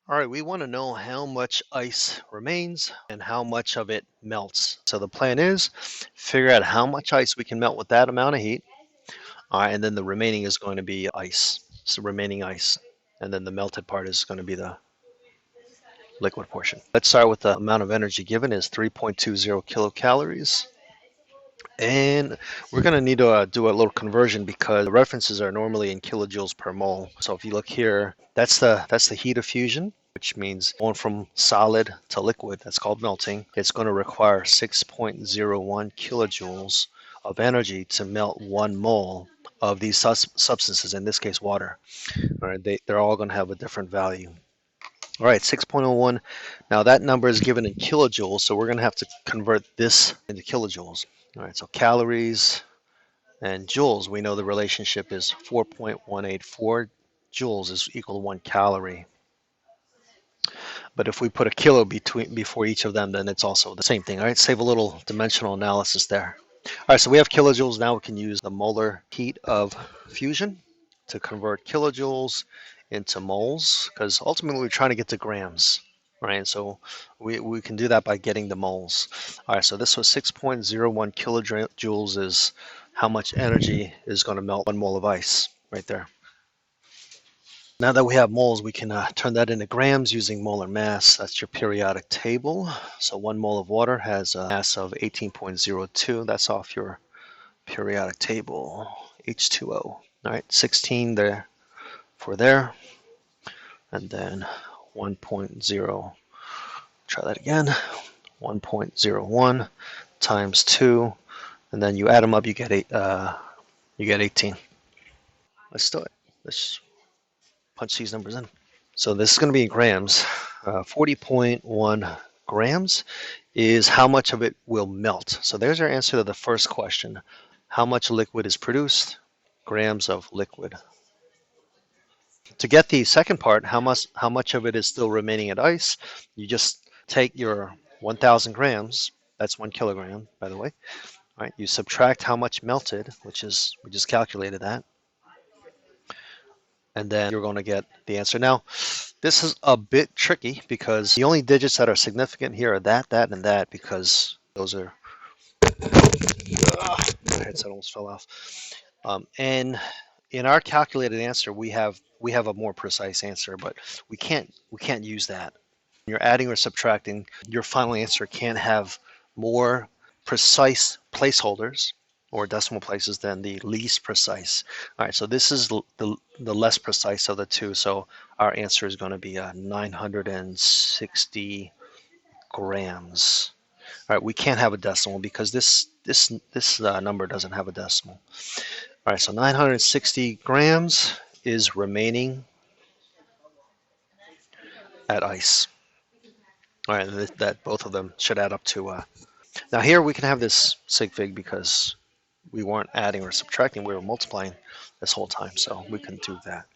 All right, we want to know how much ice remains and how much of it melts. So the plan is figure out how much ice we can melt with that amount of heat. All right, and then the remaining is going to be ice. So remaining ice. And then the melted part is going to be the liquid portion. Let's start with the amount of energy given is 3.20 kilocalories. And we're going to need to do a little conversion because the references are normally in kilojoules per mole. So if you look here, that's the heat of fusion, which means going from solid to liquid. That's called melting. It's going to require 6.01 kilojoules of energy to melt 1 mole of these substances, in this case water. All right, they're all going to have a different value. All right, 6.01. Now that number is given in kilojoules, so we're going to have to convert this into kilojoules. All right, so calories and joules, we know the relationship is 4.184 joules is equal to 1 calorie. But if we put a kilo before each of them, then it's also the same thing. All right, save a little dimensional analysis there. All right, so we have kilojoules. Now we can use the molar heat of fusion to convert kilojoules into moles, because ultimately we're trying to get to grams, right? So we can do that by getting the moles. All right, so this was 6.01 kilojoules is how much energy is going to melt 1 mole of ice right there. Now that we have moles, we can turn that into grams using molar mass. That's your periodic table. So 1 mole of water has a mass of 18.02. That's off your periodic table, H2O. All right, 16 there for there. And then 1.0, try that again, 1.01 times 2. And then you add them up, you get 18. Let's do it. Let's punch these numbers in. So this is going to be in grams. 40.1 grams is how much of it will melt. So there's our answer to the first question. How much liquid is produced? Grams of liquid. To get the second part, how much of it is still remaining at ice, you just take your 1,000 grams, that's 1 kilogram, by the way. All right, you subtract how much melted, which is, we just calculated that, and then you're going to get the answer. Now, this is a bit tricky because the only digits that are significant here are that, and that, because those are, my headset almost fell off. And in our calculated answer, we have a more precise answer, but we can't use that. When you're adding or subtracting, your final answer can't have more precise placeholders or decimal places than the least precise. All right, so this is the less precise of the two. So our answer is going to be 960 grams. All right, we can't have a decimal because this number doesn't have a decimal. All right, so 960 grams is remaining at ice. All right, that both of them should add up to. Now here we can have this sig fig because we weren't adding or subtracting, we were multiplying this whole time, so we can do that.